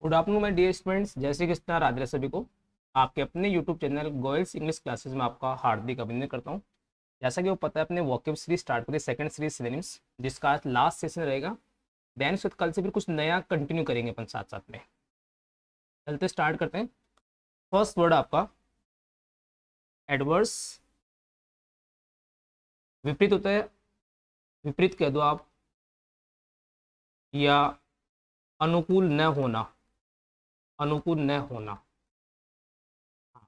Good afternoon my dear students, जय श्री कृष्णा, राधे सभी को। आपके अपने YouTube channel Goyals English classes में आपका हार्दिक अभिनंदन करता हूं। जैसा कि वो पता है, अपने वॉकअप सीरीज स्टार्ट करी, सेकंड सीरीज सिनोनिम्स, जिसका आज लास्ट सेशन रहेगा। देन उसके कल से फिर कुछ नया कंटिन्यू करेंगे अपन साथ साथ में। चलते स्टार्ट करते हैं। फर्स्ट वर्ड आपका एडवर्स। विपरीत होता है, विपरीत कह दो आप, या अनुकूल न होना, अनुकूल न होना।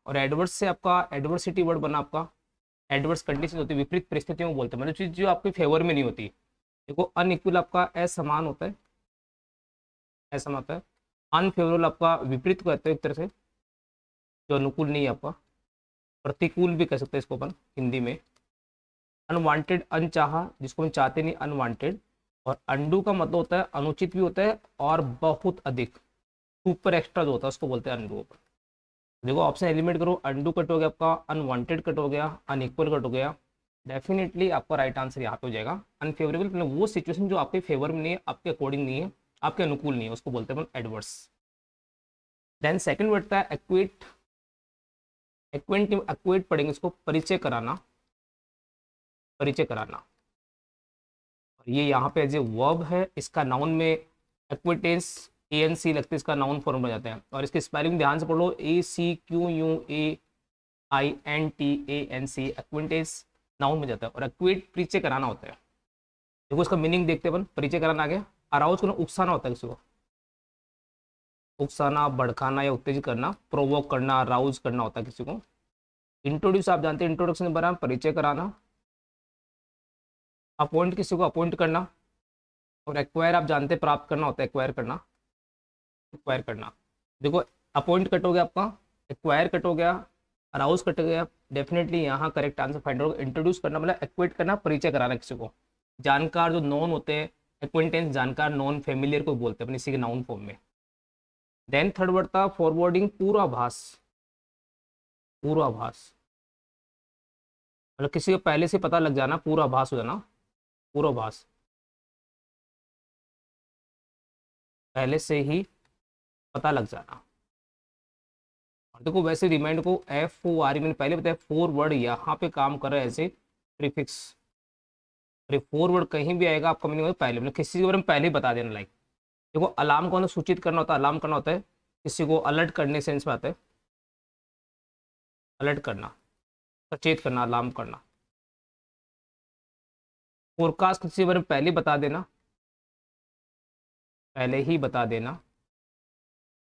और एडवर्स से आपका एडवर्सिटी वर्ड बना आपका एडवर्स कंडीशन होती है, विपरीत परिस्थितियों को बोलते हैं, मतलब चीज जो आपके फेवर में नहीं होती। देखो अनइक्वल आपका असमान होता है, असमान होता है। अनफेवरेबल आपका विपरीत कहते हैं एक तरह से, जो अनुकूल नहीं है आपका। प्रतिकूल भी कह सकते हैं इसको अपन हिंदी में। अनवांटेड अनचाहा, जिसको हम चाहते नहीं, अनवांटेड। और अंडू का मतलब होता है अनुचित भी होता है, और बहुत अधिक सुपर एक्स्ट्रा जो होता है उसको बोलते हैं अंडू। देखो ऑप्शन एलिमिनेट करो, अंडू कट हो गया आपका, अनवांटेड कट हो गया, अनइक्वल कट हो गया। डेफिनेटली आपका राइट आंसर यहाँ पे हो जाएगा अनफेवरेबल, मतलब वो सिचुएशन जो आपके फेवर में नहीं है, आपके अकॉर्डिंग नहीं है, आपके अनुकूल नहीं है, उसको बोलते हैं एडवर्स। देन सेकंड वर्ड था एक्वेट। एक्वेंट एक्वेट पढ़ेंगे इसको, परिचय कराना, परिचय कराना। और ये यहाँ पे एज ए वर्ब है, इसका नाउन में एक्विटेंस एएनसी लगते हैं, इसका नाउन फॉर्म हो जाता है। और इसकी स्पेलिंग ध्यान से पढ़ो, ACQUAINTANC, एक्विटेंस नाउन में जाता है। और एक्वेट परिचय कराना होता है। देखो इसका मीनिंग देखते हैं अपन, परिचय कराना आगे। अराउज करना, उकसाना होता है किसी को, उकसाना, भड़काना या उत्तेजित करना, प्रोवोक करना, अराउज करना होता है किसी को। इंट्रोड्यूस आप जानते हैं, इंट्रोडक्शन बना, परिचय कराना। अपॉइंट किसी को अपॉइंट करना। और एक्वायर आप जानते हैं, प्राप्त करना होता है, एक्वायर करना, एक्वायर करना। देखो अपॉइंट कट हो गया आपका, एक्वायर कट हो गया, अराउज कट गया। डेफिनेटली यहाँ करेक्ट आंसर फाइंड होगा। इंट्रोड्यूस करना मतलब एक्वेट करना, परिचय कराना किसी को। जानकार जो नॉन होते हैं, एक्वेंटेंस जानकार, नॉन फेमिलियर को बोलते हैं अपने इसी के नाउन फॉर्म में। देन थर्ड वर्ड था फॉरवर्डिंग, पूर्वाभास। पूर्वाभास मतलब किसी को पहले से पता लग जाना, पूर्वाभास हो जाना, पूर्वाभास, पहले से ही पता लग जाना। और देखो वैसे रिमाइंड को FOR, मैंने पहले बताया फोर वर्ड यहाँ पे काम कर रहा है ऐसे प्रीफिक्स। अरे फोर वर्ड कहीं भी आएगा आपका मीनिंग पहले, मतलब किसी के बारे में पहले ही बता देना। लाइक देखो अलार्म को सूचित करना होता है, अलार्म करना होता है, किसी को अलर्ट करने सेंस में आता है, अलर्ट करना, सचेत करना, अलार्म करना। फोरकास्ट किसी के बारे में पहले ही बता देना, पहले ही बता देना।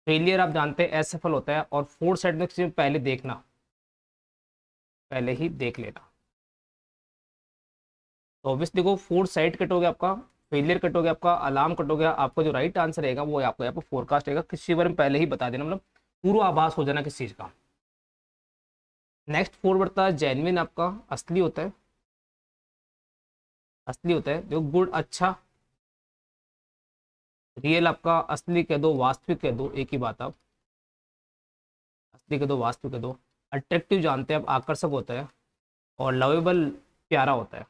फेलियर आप जानते हैं असफल होता है। और फोर साइड में किसी में पहले देखना, पहले ही देख लेना। तो ऑब्वियसली देखो फोर साइड कट हो गया आपका, फेलियर कट हो गया आपका, अलार्म कट हो गया। आपका जो राइट आंसर रहेगा वो आपको यहाँ पर फोरकास्ट रहेगा, किसी के बारे में पहले ही बता देना, मतलब पूर्वाभास हो जाना किसी चीज का। नेक्स्ट फोर बढ़ता है जेन्युइन, आपका असली होता है, असली होता है। जो गुड अच्छा, रियल आपका असली कह दो, वास्तविक कह दो, एक ही बात। आप असली कह दो, वास्तविक कह दो। अट्रैक्टिव जानते हैं आप, आकर्षक होता है। और लवेबल प्यारा होता है।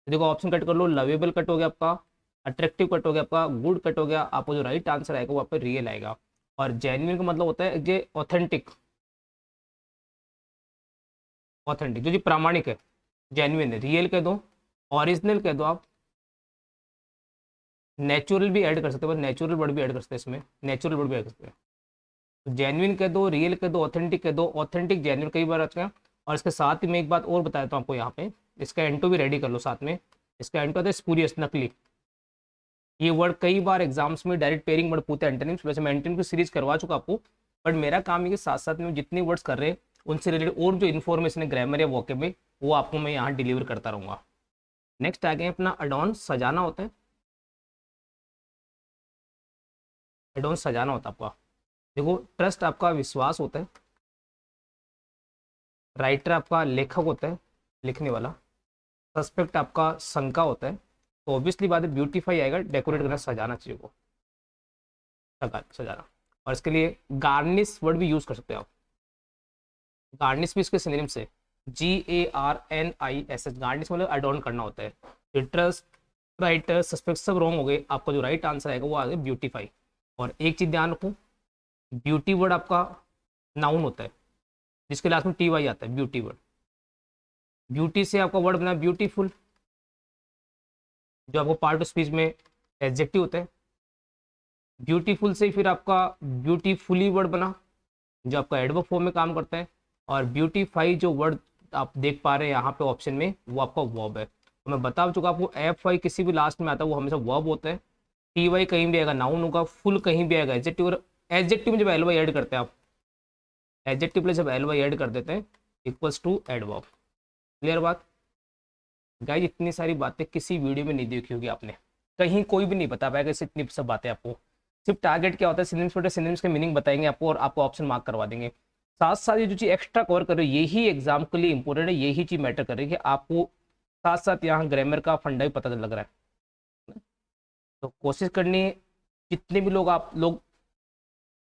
देखो ऑप्शन कट कर लो, लवेबल कट हो गया आपका, अट्रैक्टिव कट हो गया आपका, गुड कट हो गया। आपको जो राइट आंसर आएगा वो आप पे रियल आएगा। और जेन्युइन का मतलब होता है जो ऑथेंटिक, ऑथेंटिक जो जी प्रामाणिक है, जेन्युइन है। रियल कह दो, ओरिजिनल कह दो आप। नेचुरल भी ऐड कर सकते हो, नेचुरल वर्ड भी ऐड कर सकते हैं इसमें, नेचुरल वर्ड भी ऐड कर सकते हैं। जेन्युइन कह दो, रियल कह दो, ऑथेंटिक कह दो, ऑथेंटिक जेन्युइन कई बार आते हैं। और इसके साथ ही मैं एक बात और बताता हूँ आपको यहाँ पे, इसका एंटो भी रेडी कर लो साथ में। इसका एंटो होता है स्पूरियस, नकली। ये वर्ड कई बार एग्जाम्स में डायरेक्ट पेयरिंग वर्ड पूछते हैं एंटोनिम्स। वैसे मैं एंटोनिम की सीरीज करवा चुका आपको, बट मेरा काम है कि साथ साथ में जितने वर्ड्स कर रहे हैं उनसे रिलेटेड और जो इन्फॉर्मेशन है ग्रामर या वोकैब में, वो आपको मैं यहाँ डिलीवर करता रहूँगा। नेक्स्ट आ गए अपना अडॉन, सजाना होता है। एडोन सजाना होता है आपका। देखो ट्रस्ट आपका विश्वास होता है। राइटर आपका लेखक होता है, लिखने वाला। सस्पेक्ट आपका शंका होता है। तो ऑब्वियसली बात है ब्यूटीफाई आएगा, डेकोरेट करना, सजाना चीज़ों को, सजाना। और इसके लिए गार्निश वर्ड भी यूज कर सकते हो आप। गार्निश भी इसके सिनोनिम से, GARNISH, गार्निश मतलब एडॉर्न करना होता है। ट्रस्ट, राइटर, सस्पेक्ट सब रॉन्ग हो गए। आपका जो राइट आंसर आएगा वो आ गया ब्यूटीफाई। और एक चीज ध्यान रखो, ब्यूटी वर्ड आपका नाउन होता है जिसके लास्ट में टी वाई आता है, ब्यूटी वर्ड। ब्यूटी से आपका वर्ड बना ब्यूटीफुल, जो आपको पार्ट ऑफ स्पीच में एडजेक्टिव होता है। ब्यूटीफुल से फिर आपका ब्यूटीफुली वर्ड बना, जो आपका एडवर्ब फॉर्म में काम करता है। और ब्यूटीफाई जो वर्ड आप देख पा रहे हैं यहाँ पे ऑप्शन में, वो आपका वर्ब है। तो मैं बता चुका आपको, एफ वाई किसी भी लास्ट में आता है वो हमेशा वर्ब होता है। टी वाई कहीं भी आएगा नाउन होगा, फुल कहीं भी आएगा एडजेक्टिव। और एडजेक्टिव में जब एल वाई ऐड करते हैं आप, एडजेक्टिव प्लस जब एल वाई ऐड कर देते हैं इक्वल्स टू एडवर्ब। क्लियर बात गाइस? इतनी सारी बातें किसी वीडियो में नहीं देखी होगी आपने, कहीं कोई भी नहीं बता पाएगा इस इतनी सब बातें आपको। सिर्फ टारगेट क्या होता है, सिनोनिम्स पढ़े, सिनोनिम्स के मीनिंग बताएंगे आपको और आपको ऑप्शन मार्क करवा देंगे। साथ साथ ये जो चीज एक्स्ट्रा कवर कर रहे हो यही एग्जाम के लिए इंपॉर्टेंट है, यही चीज मैटर कर रही है कि आपको साथ साथ यहाँ ग्रामर का फंडा भी पता लग रहा है। तो कोशिश करनी है जितने भी लोग आप लोग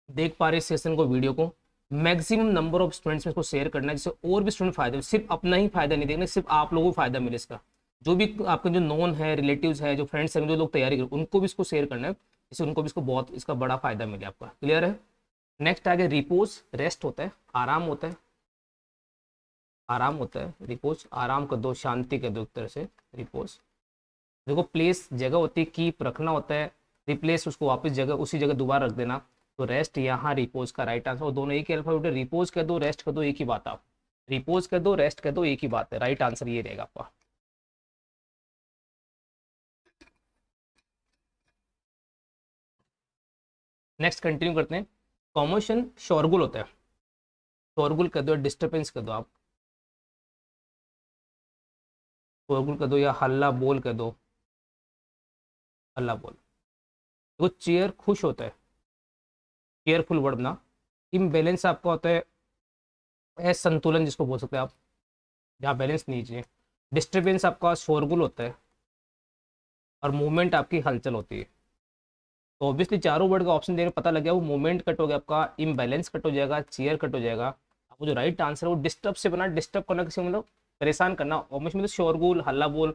देख पा रहे हैं सेशन को, वीडियो को, मैक्सिमम नंबर ऑफ स्टूडेंट्स में इसको शेयर करना है जिससे और भी स्टूडेंट फायदे, सिर्फ अपना ही फायदा नहीं देखना, सिर्फ आप लोगों को फायदा मिले इसका। जो भी आपके जो नॉन है, रिलेटिव्स है, जो फ्रेंड्स हैं, जो लोग तैयारी कर उनको भी इसको शेयर करना है, इससे उनको भी इसको बहुत इसका बड़ा फायदा मिले आपका। क्लियर है? नेक्स्ट आगे रिपोज, रेस्ट होता है, आराम होता है, आराम होता है। रिपोज आराम कर दो, शांति कर दो, एक तरह से रिपोज। देखो प्लेस जगह होती है, कीप रखना होता है, रिप्लेस उसको वापस जगह उसी जगह दोबारा रख देना। तो रेस्ट यहाँ रिपोज का राइट आंसर, और दोनों एक ही अल्फाबेट है। रिपोज कर दो, रेस्ट कर दो, एक ही बात। आप रिपोज कर दो, रेस्ट कर दो, एक ही बात है। राइट आंसर ये रहेगा आपका। नेक्स्ट कंटिन्यू करते हैं। कॉमोशन शोरगुल होता है, शोरगुल कर दो, डिस्टर्बेंस कर दो, आप शोरगुल कर दो या हल्ला बोल कर दो, हल्ला बोल। देखो चेयर खुश होता है, केयरफुल वर्ड ना। इम्बैलेंस आपका होता है असंतुलन, जिसको बोल सकते हैं आप, जहाँ बैलेंस नहीं चाहिए। डिस्टर्बेंस आपका शोरगुल होता है, और मूवमेंट आपकी हलचल होती है। तो ऑब्वियसली चारों वर्ड का ऑप्शन देने पता लग गया, वो मूवमेंट कट हो गया आपका, इम्बैलेंस कट हो जाएगा, चेयर कट हो जाएगा। आपको जो राइट आंसर है वो डिस्टर्ब से बना, डिस्टर्ब करना किसी मतलब परेशान करना, ऑब्वियसली मतलब शोरगुल, हल्ला बोल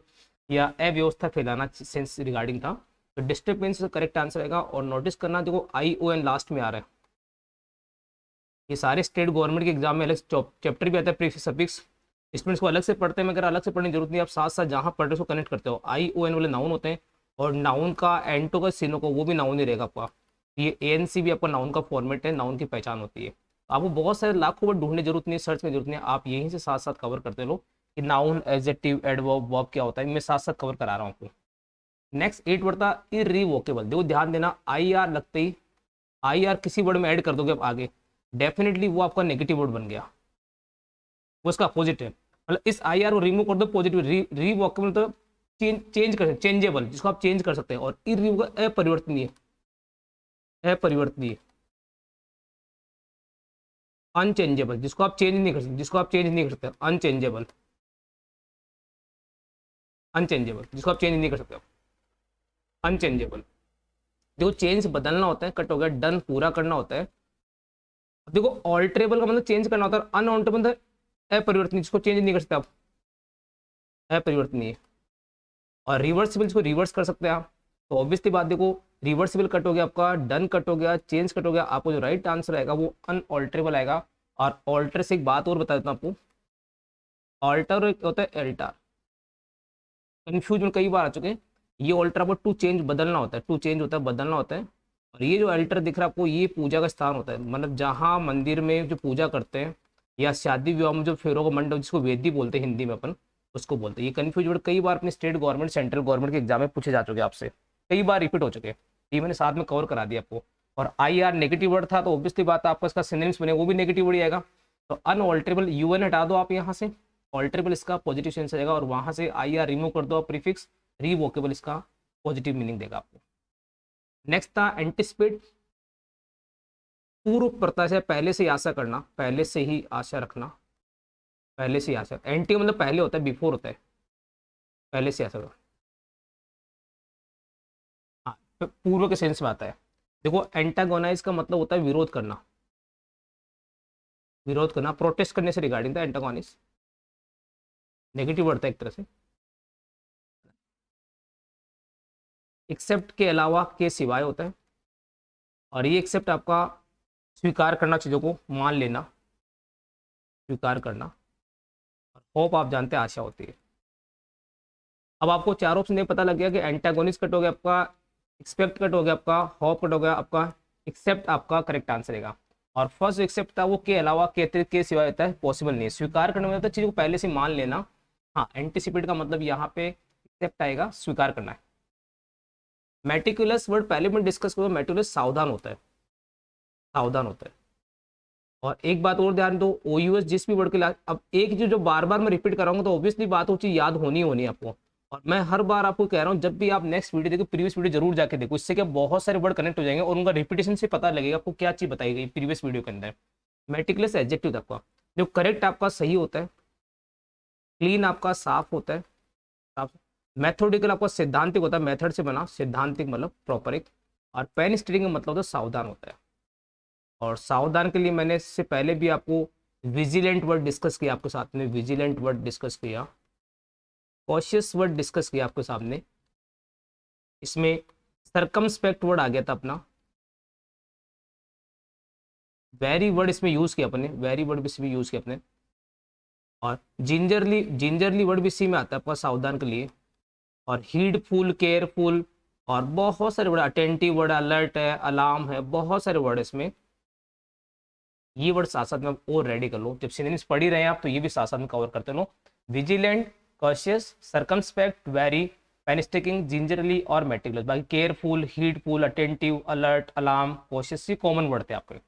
या अव्यवस्था फैलाना सेंस रिगार्डिंग था। तो डिस्टर्बेंस करेक्ट आंसर आएगा। और नोटिस करना, देखो आई ओ एन लास्ट में आ रहा है, ये सारे स्टेट गवर्नमेंट के एग्जाम में अलग चैप्टर भी आता है, प्रीफिक्स सफिक्स, स्टूडेंट्स को अलग से पढ़ते हैं, मगर अलग से पढ़ने की जरूरत नहीं, आप साथ साथ जहाँ पढ़ रहे हो उसको कनेक्ट करते हो। आई ओ एन वाले नाउन होते हैं, और नाउन का एंटो का सीनो को वो भी नाउन ही रहेगा आपका। ये ए एन सी भी आपका नाउन का फॉर्मेट है, नाउन की पहचान होती है। आपको बहुत सारे लाखों वर्ड ढूंढने जरूरत नहीं है, सर्च में जरूरत नहीं है, आप यहीं से साथ साथ कवर करते रहो कि नाउन, एडजेक्टिव, एडवर्ब, वर्ब क्या होता है, मैं साथ साथ कवर करा रहा हूँ आपको। नेक्स्ट 8 वर्ड था इररिवोकेबल। देखो ध्यान देना, आई आर लगते ही, आई आर किसी वर्ड में ऐड कर दोगे आप आगे, डेफिनेटली वो आपका नेगेटिव वर्ड बन गया, वो उसका अपोजिट है। मतलब इस आई आर को रिमूव कर दो, पॉजिटिव रिवॉकेबल तो चेंज कर सकते, चेंजेबल जिसको आप चेंज कर सकते हैं, और इरिवोकेबल अपरिवर्तनीय, अपरिवर्तनीय, अनचेंजेबल जिसको आप चेंज नहीं कर सकते, जिसको आप चेंज नहीं कर सकते, अनचेंजेबल, अनचेंजेबल जिसको आप चेंज नहीं कर सकते, अनचेंजेबल। देखो चेंज बदलना होता है, कट हो गया, डन पूरा करना होता है। देखो ऑल्टरेबल का मतलब चेंज करना होता है, अनऑल्टरेबल मतलब अपरिवर्तनीय जिसको चेंज नहीं कर सकते आप, अपरिवर्तनीय। और रिवर्सिबल इसको रिवर्स कर सकते हैं आप। तो ऑब्वियसली बात देखो, रिवर्सिबल कट हो गया आपका, डन कट हो गया, चेंज कट हो गया, आपको जो राइट आंसर आएगा वो अनऑल्टरेबल आएगा। और ऑल्टर से एक बात और बता देता हूँ आपको, ऑल्टर एक होता है एल्टर, कंफ्यूज में कई बार आ चुके हैं। ये ऑल्टर आपको टू चेंज बदलना होता है, टू चेंज होता है, बदलना होता है। और ये जो अल्टर दिख रहा है आपको, ये पूजा का स्थान होता है, मतलब जहाँ मंदिर में जो पूजा करते हैं, या शादी विवाह में जो फेरों का मंडप, जिसको वेदी बोलते हैं हिंदी में अपन, उसको बोलते हैं। ये कन्फ्यूज वर्ड कई बार अपने स्टेट गवर्नमेंट, सेंट्रल गवर्नमेंट के एग्जाम में पूछे जा चुके हैं आपसे, कई बार रिपीट हो चुके हैं, ये मैंने साथ में कवर करा दिया आपको। और आई आर नेगेटिव वर्ड था, तो ऑब्वियसली बात आपका इसका सिनोनिम्स बने वो भी नेगेटिव वर्ड आएगा। तो अनऑल्टरेबल यू एन हटा दो आप यहाँ से, ऑल्टरेबल इसका पॉजिटिव सेंस आएगा, और वहां से आई आर रिमूव कर दो प्रीफिक्स, रिवोकेबल इसका पॉजिटिव मीनिंग देगा आपको। नेक्स्ट था एंटिसिपेट, पूर्व प्रत्याशा, पहले से ही आशा करना, पहले से ही आशा रखना, पहले से ही आशा। एंटी मतलब पहले होता है, बिफोर होता है, पहले से आशा करना। हाँ तो पूर्व के सेंस में आता है। देखो एंटागोनाइज का मतलब होता है विरोध करना, विरोध करना, प्रोटेस्ट करने से रिगार्डिंग था एंटागोनिस, नेगेटिव वर्ड था एक तरह से। एक्सेप्ट के अलावा, के सिवाय होता है। और ये एक्सेप्ट आपका स्वीकार करना, चीज़ों को मान लेना, स्वीकार करना। और होप आप जानते हैं आशा होती है। अब आपको चार ऑप्शन ये पता लग गया कि एंटागोनिस्ट कट हो गया आपका, एक्सपेक्ट कट हो गया आपका, होप कट हो गया आपका, एक्सेप्ट आपका करेक्ट आंसर है। और फर्स्ट एक्सेप्ट था वो के अलावा के सिवाय होता है, पॉसिबल नहीं है। स्वीकार करने में होता है चीज़ को पहले से मान लेना। हाँ, एंटिसिपेट का मतलब यहाँ पे एक्सेप्ट आएगा, स्वीकार करना है। मेटिकुलस वर्ड पहले में डिस्कस करो, मेटिकुलस सावधान होता है, सावधान होता है। और एक बात और ध्यान दो, ओयूएस जिस भी वर्ड के लिए, अब एक चीज जो बार बार मैं रिपीट कराऊंगा तो ऑब्वियसली बात वो चीज याद होनी होनी है आपको। और मैं हर बार आपको कह रहा हूँ, जब भी आप नेक्स्ट वीडियो देखो, प्रीवियस वीडियो जरूर जाके देखो, इससे क्या बहुत सारे वर्ड कनेक्ट हो जाएंगे और उनका रिपीटेशन से पता लगेगा आपको क्या चीज बताई गई प्रीवियस वीडियो के अंदर। मेटिकुलस एडजेक्टिव आपका जो करेक्ट आपका सही होता है, क्लीन आपका साफ होता है, साफ। मैथोडिकल आपका सिद्धांतिक होता है, मेथड से बना, सिद्धांतिक मतलब प्रॉपर एक। और पेन स्टीयरिंग का मतलब होता है सावधान होता है। और सावधान के लिए मैंने इससे पहले भी आपको विजिलेंट वर्ड डिस्कस किया, आपके साथ में विजिलेंट वर्ड डिस्कस किया, कॉशियस वर्ड डिस्कस किया आपके सामने। इसमें सरकमस्पेक्ट वर्ड आ गया था अपना, वेरी वर्ड इसमें यूज किया अपने, वेरी वर्ड भी इसमें यूज किया अपने। और जिंजरली, जिंजरली वर्ड भी इसी में आता है आपका सावधान के लिए। और हीडफुल, केयरफुल, और बहुत सारे वर्ड, अटेंटिव वर्ड, अलर्ट है, अलार्म है, बहुत सारे वर्ड इसमें। ये वर्ड साथ साथ में और रेडी कर लो, जब सिनोनिम्स पढ़ ही रहे हैं आप तो ये भी साथ साथ में कवर करते लो। Vigilant, cautious, circumspect, wary, painstaking, gingerly और मेटिकुलस। बाकी careful, heedful, attentive, alert, alarm, cautious, ये कॉमन वर्ड थे आपके।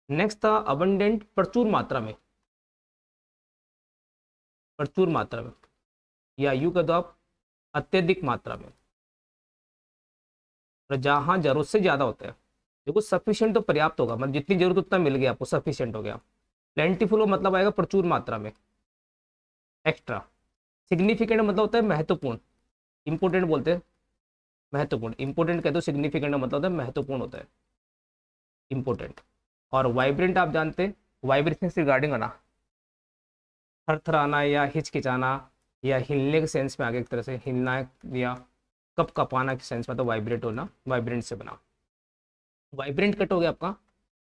नेक्स्ट था अबंडेंट, प्रचुर मात्रा में, प्रचुर मात्रा में, या यूं कह दो आप अत्यधिक मात्रा में, और जहां जरूरत से ज्यादा होता है। देखो सफिशिएंट तो पर्याप्त होगा, मतलब जितनी जरूरत उतना मिल गया आपको, सफिशिएंट हो गया। प्लेंटीफुल का मतलब आएगा प्रचुर मात्रा में, एक्स्ट्रा। सिग्निफिकेंट मतलब होता है महत्वपूर्ण, इंपोर्टेंट बोलते हैं, महत्वपूर्ण, इंपोर्टेंट कह दो, सिग्निफिकेंट मतलब होता है महत्वपूर्ण होता है, इंपोर्टेंट। और वाइब्रेंट आप जानते हैं, वाइब्रेशन से रिगार्डिंग आना, थरथराना या हिचकिचाना या हिलने के सेंस में आगे, एक तरह से हिलना या कप कपाना के सेंस में, तो वाइब्रेट होना, वाइब्रेंट से बना। वाइब्रेंट कट हो गया आपका,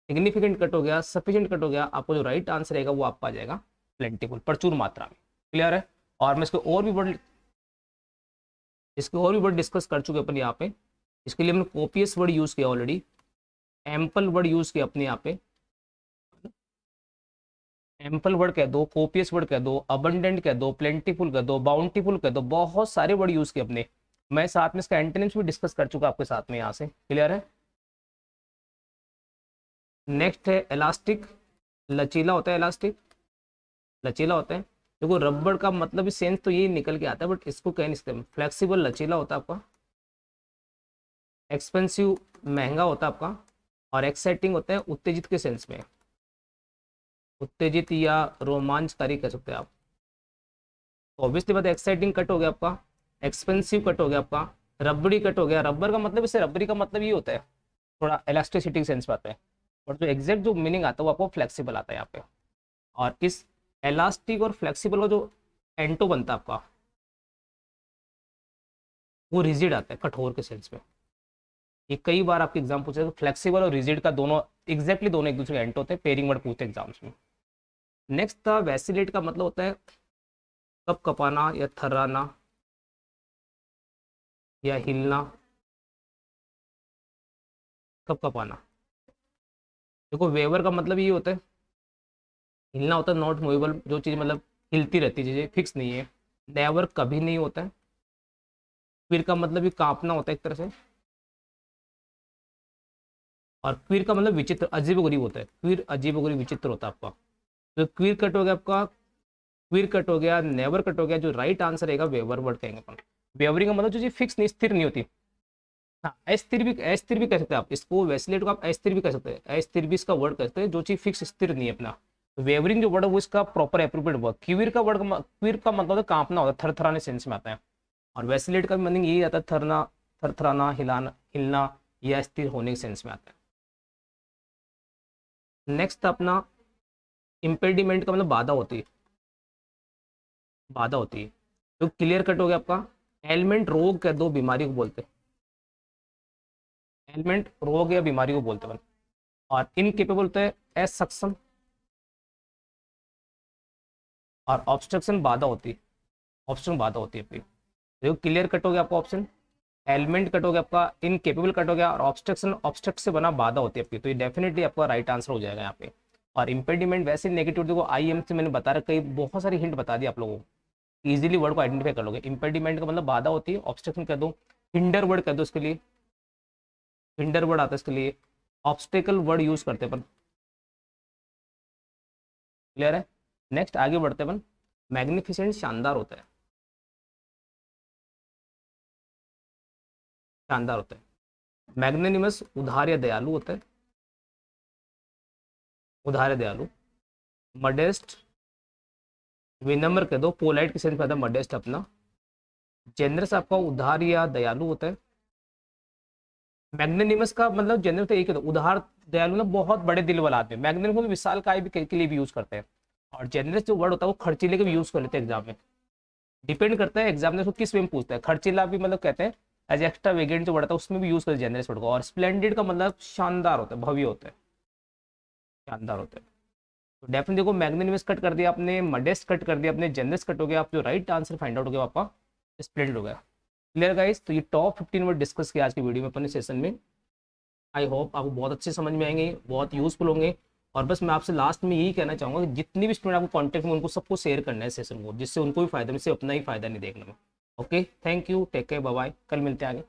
सिग्निफिकेंट कट हो गया, सफिशिएंट कट हो गया। आपको जो राइट आंसर रहेगा वो आपका आ जाएगा प्लेंटीफुल, प्रचुर मात्रा में। क्लियर है? और मैं इसके और भी वर्ड डिस्कस कर चुके अपन यहाँ पे। इसके लिए हमने कोपियस वर्ड यूज किया ऑलरेडी, एम्पल वर्ड यूज किया अपने यहाँ पे, एम्पल वर्ड कह दो, कोपियस वर्ड कह दो, अबंडेंट कह दो, प्लेंटीफुल कह दो, बाउंटीफुल कह दो, बहुत सारे वर्ड यूज किए अपने। मैं साथ में इसका एंटोनिम्स भी डिस्कस कर चुका आपके साथ में यहाँ से। क्लियर है? नेक्स्ट है इलास्टिक, लचीला होता है, इलास्टिक लचीला होता है। देखो रबड़ का मतलब भी सेंस तो यही निकल के आता है, बट इसको कह नहीं सकते। फ्लेक्सिबल लचीला होता है आपका, एक्सपेंसिव महंगा होता है आपका, और एक्साइटिंग होता है उत्तेजित के सेंस में, उत्तेजित या रोमांचकारी कह सकते हैं आप। ऑब्वियसली बात है, एक्साइटिंग कट हो गया आपका, एक्सपेंसिव कट हो गया आपका, रबड़ी कट हो गया। रबर का मतलब, इससे रबड़ी का मतलब ये होता है थोड़ा इलास्टिसिटी सेंस में आता है, और जो एग्जैक्ट जो मीनिंग आता है वो आपको फ्लेक्सिबल आता है यहाँ पे। और इस इलास्टिक और फ्लेक्सिबल का जो एंटो बनता है आपका, वो रिजिड आता है, कठोर के सेंस में। ये कई बार आपके एग्जाम पूछे तो फ्लेक्सिबल और रिजिड का दोनों एग्जैक्टली दोनों एक दूसरे के एंटो होते हैं, पेयरिंग वर्ड पूछते हैं एग्जाम्स में। नेक्स्ट था वैसिलेट का मतलब होता है कप कपाना या थर्राना या हिलना, कप कपाना। देखो वेवर का मतलब ये होता है, हिलना होता है नॉट मूवेबल, जो चीज़ मतलब हिलती रहती है, चीज़ें फिक्स नहीं है। नेवर कभी नहीं होता है। क्विर का मतलब भी कांपना होता है एक तरह से। और क्विर का मतलब विचित्र, अजीब गरीब होता है, क्विर अजीब गरीब विचित्र होता है आपका। तो क्विर कट हो गया आपका, क्विर कट हो गया, नेवर कट हो गया। जो राइट आंसर रहेगा वेवर वर्ड कहेंगे अपन। वेवरिंग का मतलब जो चीज़ फिक्स नहीं, स्थिर नहीं होती। हाँ, अस्थिर भी कह सकते हैं आप इसको, वैसिलेट को आप अस्थिर भी कह सकते हैं, अस्थिर भी इसका वर्ड कह सकते हैं, जो चीज फिक्स स्थिर नहीं है अपना। वेवरिंग जो वर्ड है वो इसका प्रॉपर एप्रोप्रिएट वर्ड। क्विर का वर्ड, क्विर का मतलब होता है कांपना होता है, थरथराने सेंस में आता है। और वैसिलेट का मीनिंग यही आता है, थरना, थरथराना, हिलाना, हिलना या स्थिर होने के सेंस में आता है। नेक्स्ट अपना इम्पेडिमेंट का मतलब बाधा होती है, बाधा होती है। तो क्लियर कट हो गया आपका। एलिमेंट रोग कह दो, बीमारी को बोलते हैं, एलिमेंट रोग या बीमारी को बोलते हैं। और इनकेपेबल होता है एस सक्षम, और ऑब्स्ट्रक्शन बाधा होती है, ऑप्शन बाधा होती है आपकी। देखो क्लियर कट हो गया आपका ऑप्शन, एलिमेंट कट हो गया आपका, इनकेपेबल कट हो गया, और ऑब्स्ट्रक्शन ऑब्स्ट्रक्ट से बना बाधा होती है आपकी, तो ये डेफिनेटली आपका राइट आंसर हो जाएगा यहाँ पे। और इम्पेडिमेंट वैसे नेगेटिव, देखो IM से मैंने बता रखा, कई बहुत सारी हिंट बता दी आप लोगों को, इजीली वर्ड को आइडेंटिफाई कर लोगे। इम्पेडिमेंट का मतलब बाधा होती है, ऑब्स्ट्रक्शन कह दो, हिंडर वर्ड कह दो इसके लिए, हिंडर वर्ड आता है इसके लिए, ऑब्स्टेकल वर्ड यूज करते हैं अपन। क्लियर है? नेक्स्ट आगे बढ़ते हैं अपन। मैग्निफिसेंट शानदार होता है, शानदार होता है। मैग्नेनिमस उदार या दयालु होता है, उदार या दयालु। मॉडेस्ट विनम्र कह दो, पोलाइट के सेंस में आता है मॉडेस्ट अपना। जेनरस आपका उदार या दयालु होता है। मैग्नेनिमस का मतलब जेनरस तो एक ही, उदार दयालु ना बहुत बड़े दिल वाला आदमी। मैग्नेनिमस को विशाल काय भी के लिए भी यूज करते हैं, और जेनरस जो वर्ड होता है वो खर्चीले के भी यूज कर लेते हैं एग्जाम में। डिपेंड करता है एग्जामिनर को किस वे में पूछता है। खर्चीला भी मतलब कहते हैं एज एक्स्ट्रा वेगेंट जो वर्ड था उसमें भी यूज करते हैं जेनरस वर्ड को। और स्प्लेंडेड का मतलब शानदार होता है, भव्य होता है, शानदार होता है। तो डेफिनेटली देखो मैग्नेनिमस कट कर दिया आपने, मॉडेस्ट कट कर दिया आपने, जेनरस कट हो गया। आप जो राइट आंसर फाइंड आउट हो गया आपका स्प्लेंडेड हो गया। Clear guys? तो ये टॉप 15 वर्ड डिस्कस किया आज की वीडियो में अपने सेशन में। आई होप आपको बहुत अच्छे समझ में आएंगे, बहुत यूजफुल होंगे। और बस मैं आपसे लास्ट में यही कहना चाहूँगा कि जितनी भी स्टूडेंट आपको कॉन्टेक्ट में, उनको सबको शेयर करना है सेशन को, जिससे उनको भी फायदा, जिससे अपना ही फायदा नहीं देखना में। Okay, thank you, take care, bye bye, कल मिलते हैं आगे।